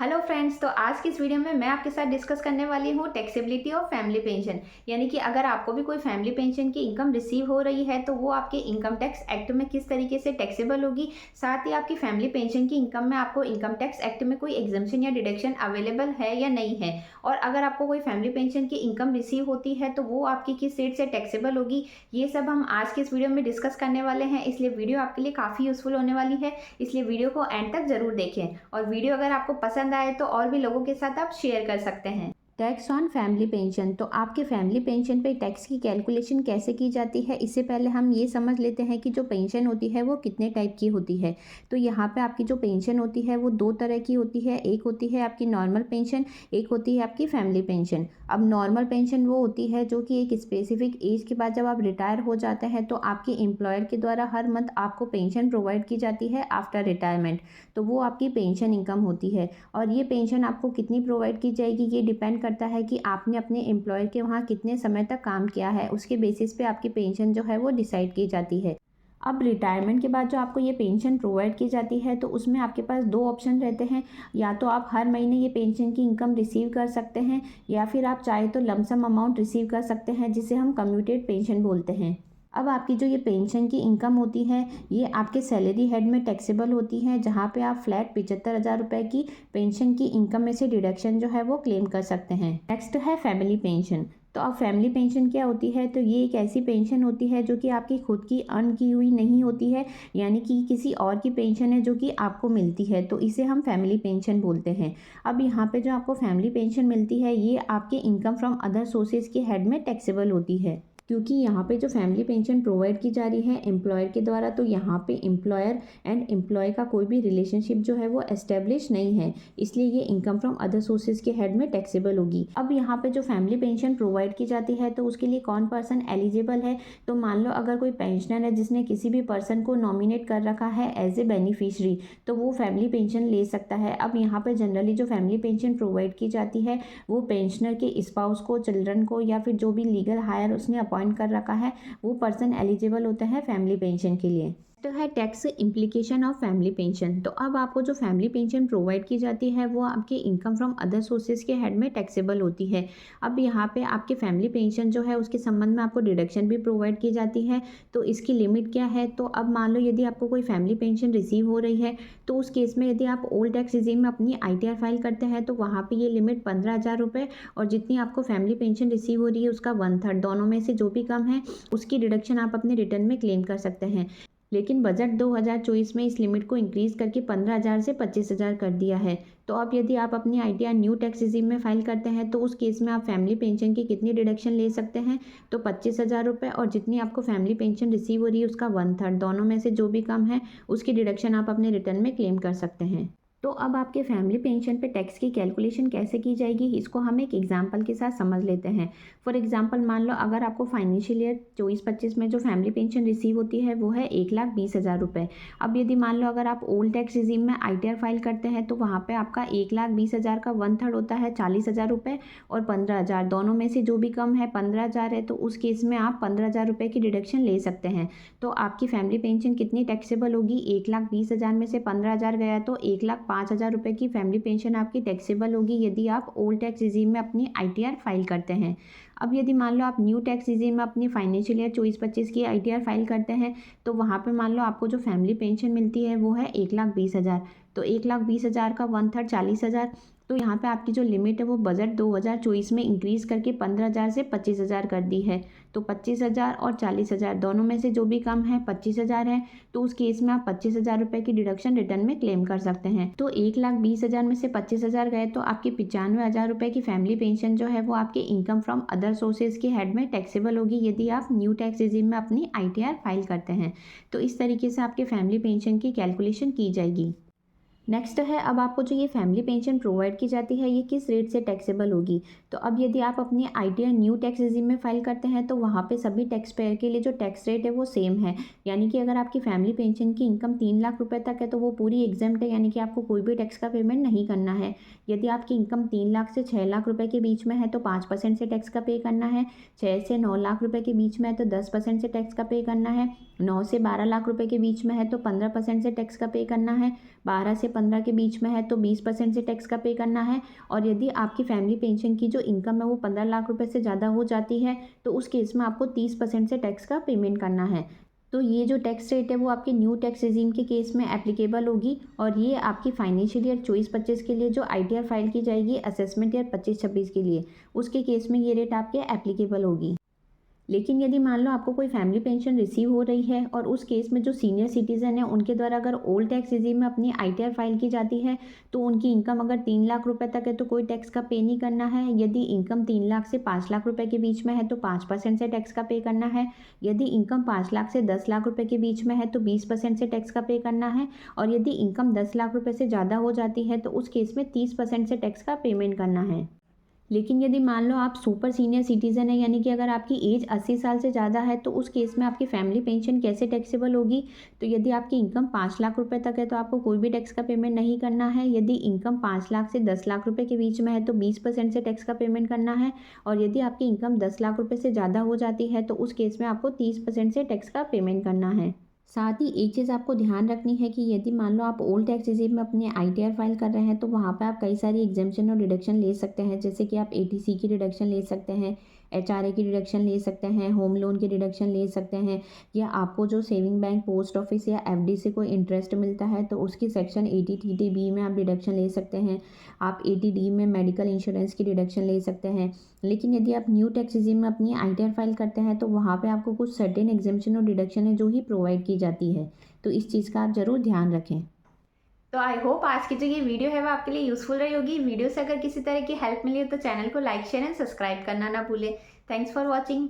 Hello friends, तो आज की इस वीडियो में मैं आपके साथ डिस्कस करने वाली हूँ टैक्सेबिलिटी ऑफ फैमिली पेंशन। यानी कि अगर आपको भी कोई फैमिली पेंशन की इनकम रिसीव हो रही है तो वो आपके इनकम टैक्स एक्ट में किस तरीके से टैक्सेबल होगी। साथ ही आपकी फैमिली पेंशन की इनकम में आपको इनकम टैक्स एक्ट में कोई एग्जम्पशन या डिडक्शन अवेलेबल है या नहीं है, और अगर आपको कोई फैमिली पेंशन की इनकम रिसीव होती है तो वो आपकी किस रेट से टैक्सेबल होगी, ये सब हम आज की इस वीडियो में डिस्कस करने वाले हैं। इसलिए वीडियो आपके लिए काफ़ी यूजफुल होने वाली है, इसलिए वीडियो को एंड तक जरूर देखें। और वीडियो अगर आपको पसंद आए तो और भी लोगों के साथ आप शेयर कर सकते हैं। टैक्स ऑन फैमिली पेंशन, तो आपके फैमिली पेंशन पे टैक्स की कैलकुलेशन कैसे की जाती है, इससे पहले हम ये समझ लेते हैं कि जो पेंशन होती है वो कितने टाइप की होती है। तो यहाँ पे आपकी जो पेंशन होती है वो दो तरह की होती है। एक होती है आपकी नॉर्मल पेंशन, एक होती है आपकी फैमिली पेंशन। अब नॉर्मल पेंशन वो होती है जो कि एक स्पेसिफिक एज के बाद जब आप रिटायर हो जाते हैं तो आपके एम्प्लॉयर के द्वारा हर मंथ आपको पेंशन प्रोवाइड की जाती है आफ्टर रिटायरमेंट। तो वो आपकी पेंशन इनकम होती है, और ये पेंशन आपको कितनी प्रोवाइड की जाएगी ये डिपेंड करता है कि आपने अपने एम्प्लॉयर के वहाँ कितने समय तक काम किया है। उसके बेसिस पे आपकी पेंशन जो है वो डिसाइड की जाती है। अब रिटायरमेंट के बाद जो आपको ये पेंशन प्रोवाइड की जाती है तो उसमें आपके पास दो ऑप्शन रहते हैं। या तो आप हर महीने ये पेंशन की इनकम रिसीव कर सकते हैं, या फिर आप चाहे तो लमसम अमाउंट रिसीव कर सकते हैं, जिसे हम कम्यूटेड पेंशन बोलते हैं। अब आपकी जो ये पेंशन की इनकम होती है ये आपके सैलरी हेड में टैक्सेबल होती है, जहाँ पे आप फ्लैट 75,000 रुपये की पेंशन की इनकम में से डिडक्शन जो है वो क्लेम कर सकते हैं। नेक्स्ट है फैमिली पेंशन। तो अब फैमिली पेंशन क्या होती है, तो ये एक ऐसी पेंशन होती है जो कि आपकी खुद की अर्न की हुई नहीं होती है, यानी कि किसी और की पेंशन है जो कि आपको मिलती है, तो इसे हम फैमिली पेंशन बोलते हैं। अब यहाँ पे जो आपको फैमिली पेंशन मिलती है ये आपके इनकम फ्रॉम अदर सोर्सेज के हेड में टैक्सेबल होती है, क्योंकि यहाँ पे जो फैमिली पेंशन प्रोवाइड की जा रही है एम्प्लॉयर के द्वारा, तो यहाँ पे एम्प्लॉयर एंड एम्प्लॉय का कोई भी रिलेशनशिप जो है वो एस्टेब्लिश नहीं है, इसलिए ये इनकम फ्रॉम अदर सोर्सेज के हेड में टैक्सेबल होगी। अब यहाँ पे जो फैमिली पेंशन प्रोवाइड की जाती है तो उसके लिए कौन पर्सन एलिजिबल है, तो मान लो अगर कोई पेंशनर है जिसने किसी भी पर्सन को नॉमिनेट कर रखा है एज ए बेनिफिशरी, तो वो फैमिली पेंशन ले सकता है। अब यहाँ पे जनरली जो फैमिली पेंशन प्रोवाइड की जाती है वो पेंशनर के स्पाउस को, चिल्ड्रन को, या फिर जो भी लीगल हायर उसने अपॉइंट कर रखा है वो पर्सन एलिजिबल होता है फैमिली पेंशन के लिए। तो है tax implication of family pension. तो अब आपको जो फैमिली पेंशन प्रोवाइड की जाती है वो आपके इनकम फ्रॉम अदर सोर्सेज के हेड में टैक्सेबल होती है। अब यहाँ पे आपके फैमिली पेंशन जो है उसके संबंध में आपको डिडक्शन भी प्रोवाइड की जाती है। तो इसकी लिमिट क्या है, तो अब मान लो यदि आपको कोई फैमिली पेंशन रिसीव हो रही है तो उस केस में यदि आप ओल्ड टैक्स रिजीम में अपनी ITR फाइल करते हैं तो वहाँ पर ये लिमिट 15,000 रुपये, और जितनी आपको फैमिली पेंशन रिसीव हो रही है उसका 1/3, दोनों में से जो भी कम है उसकी डिडक्शन आप अपने रिटर्न में क्लेम कर सकते हैं। लेकिन बजट 2024 में इस लिमिट को इंक्रीज करके 15,000 से 25,000 कर दिया है। तो अब यदि आप अपनी ITR न्यू टैक्स रिजीम में फाइल करते हैं तो उस केस में आप फैमिली पेंशन की कितनी डिडक्शन ले सकते हैं, तो 25,000 रुपये, और जितनी आपको फैमिली पेंशन रिसीव हो रही है उसका 1/3, दोनों में से जो भी कम है उसकी डिडक्शन आप अपने रिटर्न में क्लेम कर सकते हैं। तो अब आपके फैमिली पेंशन पे टैक्स की कैलकुलेशन कैसे की जाएगी इसको हम एक एग्जांपल के साथ समझ लेते हैं। फॉर एग्जांपल मान लो अगर आपको फाइनेंशियल ईयर 24-25 में जो फैमिली पेंशन रिसीव होती है वो है 1,20,000 रुपये। अब यदि मान लो अगर आप ओल्ड टैक्स रिजीम में ITR फाइल करते हैं तो वहाँ पर आपका 1,20,000 का 1/3 होता है 40,000 रुपये, और 15,000, दोनों में से जो भी कम है 15,000 है, तो उस केस में आप 15,000 रुपये की डिडक्शन ले सकते हैं। तो आपकी फैमिली पेंशन कितनी टैक्सेबल होगी, 1,20,000 में से 15,000 गया तो 1,05,000 रुपये की फैमिली पेंशन आपकी टैक्सेबल होगी यदि आप ओल्ड टैक्स रिजीम में अपनी ITR फाइल करते हैं। अब यदि मान लो आप न्यू टैक्स रिजीम में अपनी फाइनेंशियल ईयर 24-25 की ITR फाइल करते हैं तो वहाँ पे मान लो आपको जो फैमिली पेंशन मिलती है वो है 1,20,000, तो 1,20,000 का 1/3 40,000। तो यहाँ पे आपकी जो लिमिट है वो बजट 2024 में इंक्रीज़ करके 15,000 से 25,000 कर दी है। तो 25,000 और 40,000 दोनों में से जो भी कम है 25,000 है, तो उस केस में आप 25,000 रुपये की डिडक्शन रिटर्न में क्लेम कर सकते हैं। तो 1,20,000 में से 25,000 गए तो आपकी 95,000 रुपये की फैमिली पेंशन जो है वो आपके इनकम फ्रॉम अदर सोर्सेज के हेड में टैक्सेबल होगी यदि आप न्यू टैक्स रिजीम में अपनी ITR फाइल करते हैं। तो इस तरीके से आपके फैमिली पेंशन की कैलकुलेशन की जाएगी। नेक्स्ट है, अब आपको जो ये फैमिली पेंशन प्रोवाइड की जाती है ये किस रेट से टैक्सेबल होगी। तो अब यदि आप अपनी ITR न्यू टैक्स रिजीम में फाइल करते हैं तो वहाँ पे सभी टैक्स पेयर के लिए जो टैक्स रेट है वो सेम है। यानी कि अगर आपकी फैमिली पेंशन की इनकम 3 लाख रुपए तक है तो वो पूरी एग्जेम्प्ट है, यानी कि आपको कोई भी टैक्स का पेमेंट नहीं करना है। यदि आपकी इनकम 3 लाख से 6 लाख रुपये के बीच में है तो 5% से टैक्स का पे करना है। 6 से 9 लाख रुपये के बीच में है तो 10% से टैक्स का पे करना है। 9 से 12 लाख रुपये के बीच में है तो 15% से टैक्स का पे करना है। 12 से 15 के बीच में है तो 20% से टैक्स का पे करना है, और यदि आपकी फैमिली पेंशन की जो इनकम है वो 15 लाख रुपए से ज़्यादा हो जाती है तो उस केस में आपको 30% से टैक्स का पेमेंट करना है। तो ये जो टैक्स रेट है वो आपके न्यू टैक्स रिजीम के केस में एप्लीकेबल होगी, और ये आपकी फाइनेंशियल ईयर 24-25 के लिए जो ITR फाइल की जाएगी असेसमेंट ईयर 25-26 के लिए, उसके केस में ये रेट आपके एप्लीकेबल होगी। लेकिन यदि मान लो आपको कोई फैमिली पेंशन रिसीव हो रही है और उस केस में जो सीनियर सिटीज़न है उनके द्वारा अगर ओल्ड टैक्स रिजीम में अपनी ITR फाइल की जाती है तो उनकी इनकम अगर 3 लाख रुपए तक है तो कोई टैक्स का पे नहीं करना है। यदि इनकम 3 लाख से 5 लाख रुपए के बीच में है तो 5% से टैक्स का पे करना है। यदि इनकम 5 लाख से 10 लाख रुपए के बीच में है तो 20% से टैक्स का पे करना है, और यदि इनकम 10 लाख रुपए से ज़्यादा हो जाती है तो उस केस में 30% से टैक्स का पेमेंट करना है। लेकिन यदि मान लो आप सुपर सीनियर सिटीज़न है, यानी कि अगर आपकी एज 80 साल से ज़्यादा है तो उस केस में आपकी फैमिली पेंशन कैसे टैक्सेबल होगी। तो यदि आपकी इनकम 5 लाख रुपए तक है तो आपको कोई भी टैक्स का पेमेंट नहीं करना है। यदि इनकम 5 लाख से 10 लाख रुपए के बीच में है तो 20% से टैक्स का पेमेंट करना है, और यदि आपकी इनकम 10 लाख रुपए से ज़्यादा हो जाती है तो उस केस में आपको 30% से टैक्स का पेमेंट करना है। साथ ही एक चीज़ आपको ध्यान रखनी है कि यदि मान लो आप ओल्ड टैक्स रिजीम में अपने ITR फाइल कर रहे हैं तो वहाँ पे आप कई सारी एग्जेम्पशन और डिडक्शन ले सकते हैं, जैसे कि आप ATC की डिडक्शन ले सकते हैं, HRA की डिडक्शन ले सकते हैं, होम लोन की डिडक्शन ले सकते हैं, या आपको जो सेविंग बैंक, पोस्ट ऑफिस या FD से कोई इंटरेस्ट मिलता है तो उसकी सेक्शन 80TTB में आप डिडक्शन ले सकते हैं। आप 80D में मेडिकल इंश्योरेंस की डिडक्शन ले सकते हैं। लेकिन यदि आप न्यू टैक्स रिजीम में अपनी ITR फाइल करते हैं तो वहाँ पे आपको कुछ सर्टेन एग्जेम्पशन और डिडक्शन है जो ही प्रोवाइड की जाती है, तो इस चीज़ का आप ज़रूर ध्यान रखें। तो आई होप आज की जो ये वीडियो है वो आपके लिए यूज़फुल रही होगी। वीडियो से अगर किसी तरह की हेल्प मिली हो तो चैनल को लाइक, शेयर एंड सब्सक्राइब करना ना भूलें। Thanks for watching.